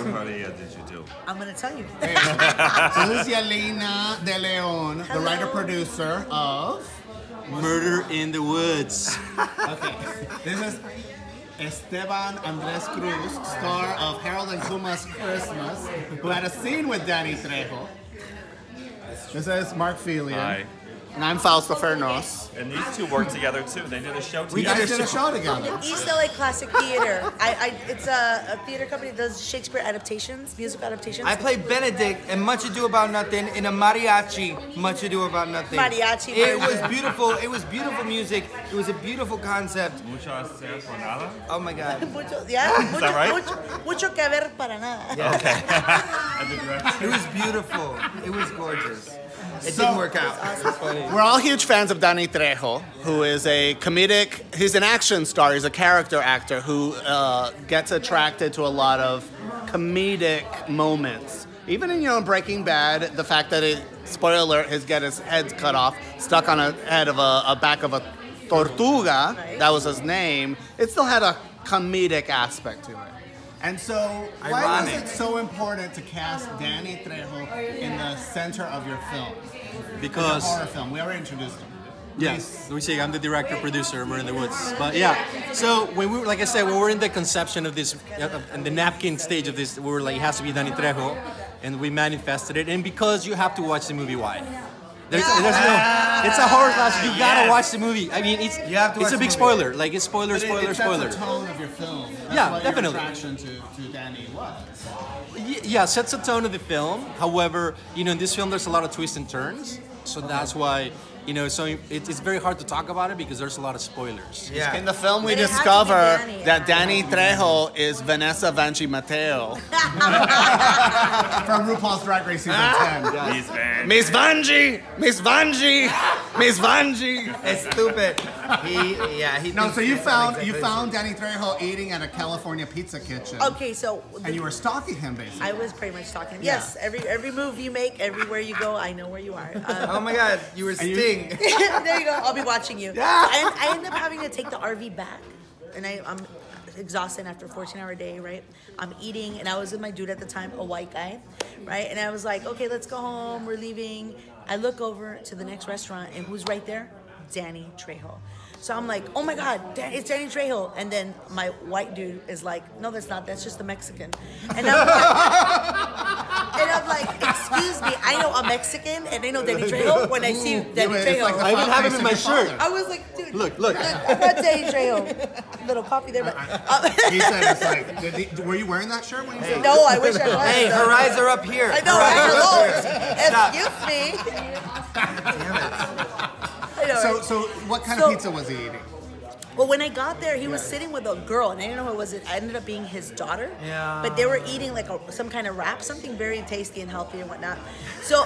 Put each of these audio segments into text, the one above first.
Maria did you do? I'm gonna tell you. So this is Yelena De Leon, the Hello. writer-producer of... Murder in the Woods. Okay, this is Esteban Andres Cruz, star of Harold and Kuma's Christmas, who had a scene with Danny Trejo. This is Mark Felian. Hi. And I'm Fausto Fernos. And these two work together too. They did a show together. We guys did a show together. East LA Classic Theater. It's a theater company that does Shakespeare adaptations, musical adaptations. I played Benedict in Much Ado About Nothing in a mariachi, Much Ado About Nothing. Mariachi It was version. beautiful. It was beautiful music. It was a beautiful concept. Mucho hacer por nada. Oh my God. Mucho, yeah, mucho, that right? mucho que ver para nada. And the director. It was beautiful. It was gorgeous. It didn't work out. It was funny. We're all huge fans of Danny Trejo, who is a comedic, he's an action star, he's a character actor who gets attracted to a lot of comedic moments. Even in, Breaking Bad, the fact that spoiler alert, his head cut off, stuck on a head of a back of a tortuga, that was his name, it still had a comedic aspect to it. And so, why was it so important to cast Danny Trejo in the center of your film? Because It's a horror film. We already introduced him. yes, we say I'm the director producer of Murder in the Woods. But yeah, so when we were, like I said, when we were in the conception of this, in the napkin stage of this, we were like, it has to be Danny Trejo, and we manifested it. And because you have to watch the movie, why? There's no. It's a horror class. You gotta watch the movie. I mean, it's You have to it's watch a big the movie. spoiler. Like it's spoiler. It sets spoiler. the tone of your film. That's Yeah, what definitely. Your attraction to Danny was. Yeah, sets the tone of the film. However, in this film there's a lot of twists and turns, so that's why so it's very hard to talk about it because there's a lot of spoilers. Yeah. In the film, we But it had to be discover Danny. that Danny Trejo is Vanessa Vanchi Mateo from RuPaul's Drag Race season 10. He's bad. Miss Vanji, Miss Vanji, Miss Vanji. It's stupid. He No, thinks so you that's found exactly you what found Danny Trejo eating at a California pizza kitchen, Okay, so and you were stalking him basically. I was pretty much talking. Yeah. Yes, every move you make, everywhere you go, I know where you are. Oh my God, you were Sting. There you go. I'll be watching you. Yeah. And I ended up having to take the RV back, and I'm exhausted after a 14-hour day. Right. I'm eating, and I was with my dude at the time, a white guy, right. And I was like, okay, let's go home. We're leaving. I look over to the next restaurant, and who's right there? Danny Trejo. So I'm like, oh my God, it's Danny Trejo. And then my white dude is like, no, that's not. That's just a Mexican. And I'm like, excuse me, I know a Mexican and I know Danny Trejo when I see Danny It's Trejo. like the I even have him face in of my your shirt. father. I was like, dude, Look. I got Danny Trejo. Little coffee there, but He said it's like, were you wearing that shirt when you said no, I wish I was. Hey, her eyes are up here. I know, Stop. hello. Excuse me. Damn it. I know, right? So what kind So- of pizza was he eating? Well, when I got there, he was sitting with a girl, and I didn't know who it was. It ended up being his daughter. Yeah. But they were eating like some kind of wrap, something very tasty and healthy and whatnot. So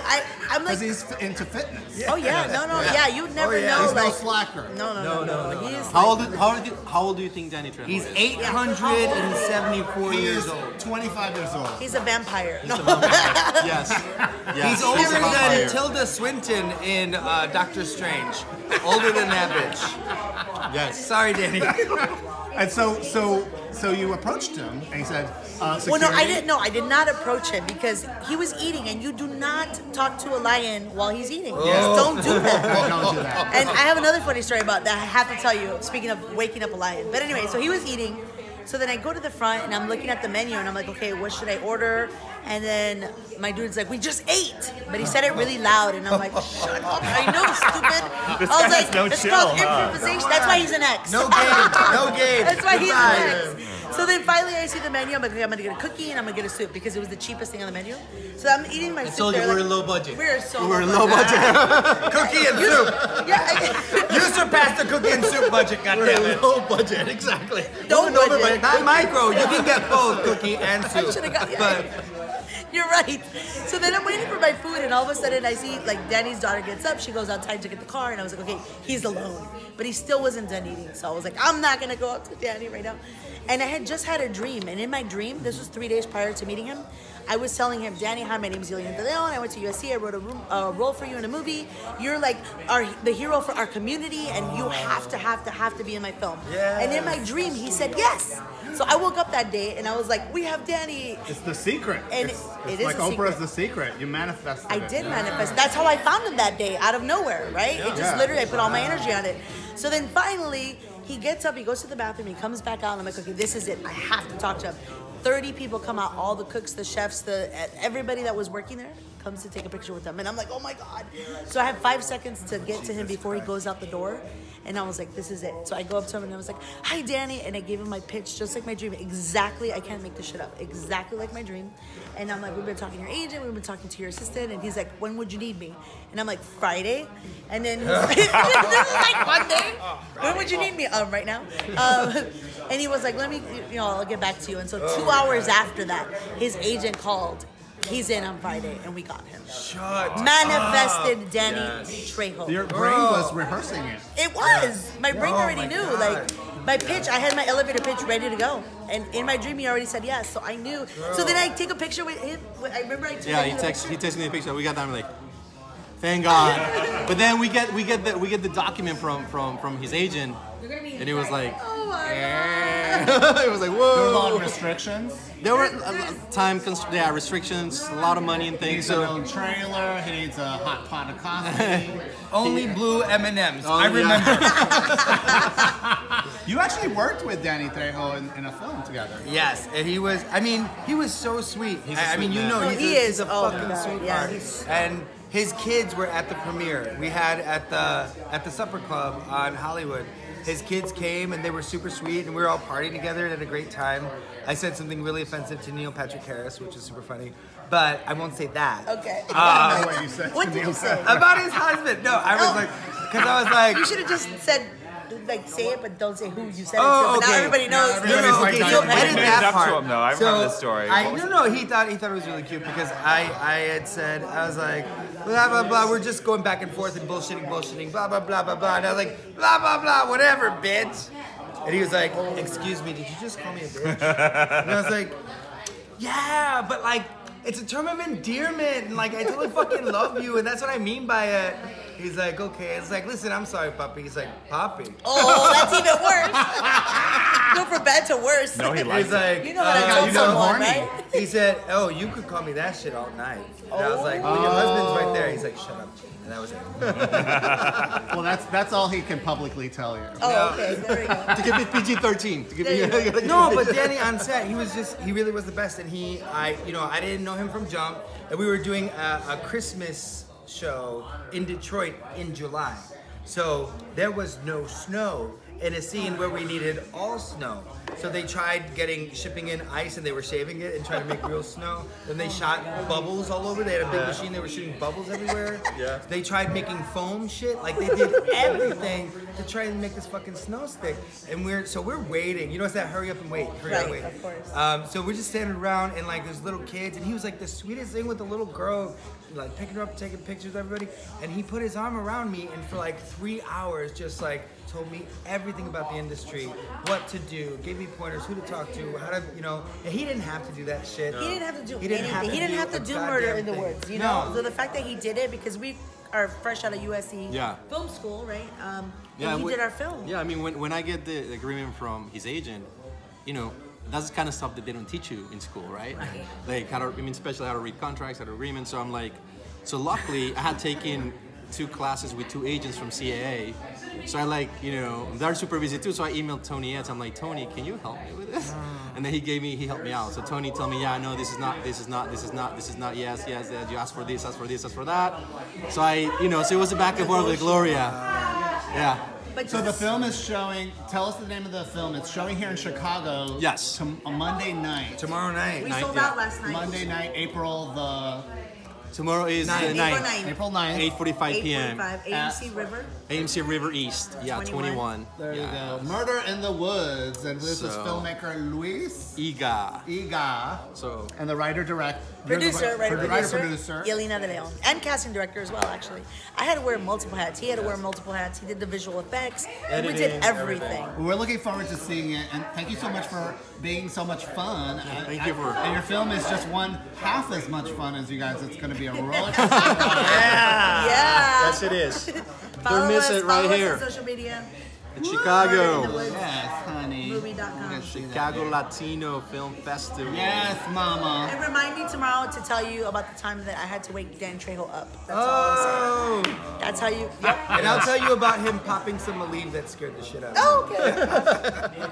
I'm like, Because he's into fitness. oh yeah, yeah, you'd never know. He's no Like, slacker. no. He's How old do you think Danny Trejo He's is? 874 He years is old. 25 years old. He's a vampire. No. Yes. He's older than Tilda Swinton in Doctor Strange. Older than that bitch. Yes. Sorry, Danny. And so you approached him and he said, Well, security. no, I didn't. No, I did not approach him because he was eating, and you do not talk to a lion while he's eating. You just don't do that. Don't do that. And I have another funny story about that I have to tell you, speaking of waking up a lion. But anyway, so he was eating. So then I go to the front and I'm looking at the menu and I'm like, okay, what should I order? And then my dude's like, we just ate. But he said it really loud and I'm like, shut up. I know, stupid. This I was guy has like, no it's chill, called huh? improvisation. That's why he's an ex. No game. No game. That's why he's Goodbye. an ex. So then finally I see the menu. I'm like, okay, I'm gonna get a cookie and I'm gonna get a soup because it was the cheapest thing on the menu. So I'm eating my soup. told you there, we're like, low budget. We're so We're low budget. Cookie and soup. Yeah. You surpassed the cookie and soup budget, goddammit. Low budget, exactly. Don't budget. Not micro. You can get both cookie and I soup. should've got- yeah. But You're right. So then I'm waiting for my food, and all of a sudden I see like Danny's daughter gets up. She goes outside to get the car, and I was like, okay, he's alone, but he still wasn't done eating. So I was like, I'm not gonna go up to Danny right now. And I had just had a dream, and in my dream, this was 3 days prior to meeting him, I was telling him, Danny, hi, my name is Yolian De Leon. I went to USC. I wrote a role for you in a movie. You're like the hero for our community, and you have to be in my film. Yeah. And in my dream, he said yes. So I woke up that day, and I was like, we have Danny. It's the secret. And it's it is like a Oprah's secret. The Secret. You manifested I it. did manifest. That's how I found him that day, out of nowhere, right? It just literally, I put all my energy on it. So then finally, he gets up, he goes to the bathroom, he comes back out, and I'm like, okay, this is it. I have to talk to him. 30 people come out, all the cooks, the chefs, everybody that was working there comes to take a picture with them. And I'm like, oh my God. So I have 5 seconds to get to him before he goes out the door. And I was like, this is it. So I go up to him and I was like, hi, Danny. And I gave him my pitch, just like my dream. Exactly, I can't make this shit up. Exactly like my dream. And I'm like, we've been talking to your agent, we've been talking to your assistant. And he's like, when would you need me? And I'm like, Friday. And then he's like, this is like Monday. When would you need me? Right now. And he was like, let me, I'll get back to you. And so 2 hours after that, his agent called. He's in on Friday, and we got him. Manifested Danny Trejo. Your brain was rehearsing it. It was. My brain already knew. God. Like, my pitch, I had my elevator pitch ready to go. And in my dream, he already said yes. So I knew. So then I take a picture with him. I remember I took Yeah, he texted me the picture. We got that. I'm like, thank God. But then we get the document from his agent, and it was like, oh my God. it was like, There were a lot whoa. of restrictions. There were restrictions, a lot of money and He things. needs So a little trailer. He needs a hot pot of coffee. Only blue M&Ms. Oh, I remember. You actually worked with Danny Trejo in a film together. Yes, and he was so sweet. I mean, you know, man. he's He he's is. a Oh, fucking God. sweetheart. Yeah, he's- And his kids were at the premiere we had at the Supper Club on Hollywood. His kids came and they were super sweet, and we were all partying together and had a great time. I said something really offensive to Neil Patrick Harris, which is super funny, but I won't say that. Okay. I don't know what you said. What did you say? About his husband. No, I was like, because I was like, You should have just said, like, say it, but don't say who you said Oh, it to. But now okay. everybody knows. everybody's no, like, okay, no, so you edit made that it up to part. him, though. I remember this story. What was He thought it was really cute because I had said, I was like, blah blah blah. We're just going back and forth and bullshitting, blah blah blah blah blah. And I was like, blah blah blah, whatever, bitch. And he was like, excuse me, did you just call me a bitch? And I was like, yeah, but like, it's a term of endearment, and like, I totally fucking love you, and that's what I mean by it. He's like, okay. It's like, listen, I'm sorry, puppy. He's like, Poppy. Oh, that's even worse. Go from bad to worse. No, he likes He's like, You know how to tell you got someone, horny. right? He said, oh, you could call me that shit all night. And I was like, well, your husband's right there. He's like, shut up. And that was it. Well, that's all he can publicly tell you. Oh, okay. There we go. to give it PG-13. To give it, No, but Danny on set, he really was the best. And I didn't know him from jump. And we were doing a Christmas show in Detroit in July. So there was no snow in a scene where we needed all snow. So they tried shipping in ice and they were shaving it and trying to make real snow. Then they shot bubbles all over. They had a big machine, they were shooting bubbles everywhere. Yeah. They tried making foam shit. Like they did everything to try and make this fucking snow stick. And we're waiting. You know, it's that hurry up and wait. Hurry up and Right, wait. of course. So we're just standing around and like there's little kids and he was like the sweetest thing with the little girl, like picking her up, taking pictures of everybody. And he put his arm around me and for like 3 hours just like told me everything about the industry, what to do, gave me pointers, who to talk to, how to, and he didn't have to do that shit. He didn't have to do He didn't anything. have to He didn't do have to a do goddamn Murder in the thing. Woods, you No. know? So the fact that he did it, because we are fresh out of USC Yeah. film school, right? Yeah, and he we- did our film. Yeah, I mean, when I get the agreement from his agent, that's the kind of stuff that they don't teach you in school, right? Like, especially how to read contracts, how to agreements. So I'm like, so luckily I had taken 2 classes with 2 agents from CAA. So I they're super busy too. So I emailed Tony Eds. I'm like, Tony, can you help me with this? And then he helped me out. So Tony told me, yeah, no, this is not, yes, you asked for this, ask for this, ask for that. So so it was a back and forth with Gloria. Yeah. But So the film is showing. Tell us the name of the film. It's showing here in Chicago. Yes. On Monday night. Tomorrow night. we sold yeah. out last night. Monday night, April the Tomorrow is the 9th. April 9th. 8:45 p.m. 8:45, AMC River. AMC River East. Yeah, 21. There you go. Murder in the Woods. And this is So- filmmaker Luis Iga. So, and the writer-director. Writer-producer, Yelena De Leon. And casting director as well, actually. I had to wear multiple hats. He had to wear multiple hats. He did the visual effects. We did everything. We're looking forward to seeing it, and thank you so much for being so much fun. Thank you for. And your film is just one half as much fun as you guys. It's going to be a roller coaster. Yeah. Yes, it is. Follow Don't miss us, it right follow us here. on social media. In Chicago. Yes, honey. Movie.com. Chicago Latino Film Festival. Yes, mama. And remind me tomorrow to tell you about the time that I had to wake Dan Trejo up. That's all I'm saying. That's how you. Yep. And I'll tell you about him popping some Aleve that scared the shit out of me. Oh, okay.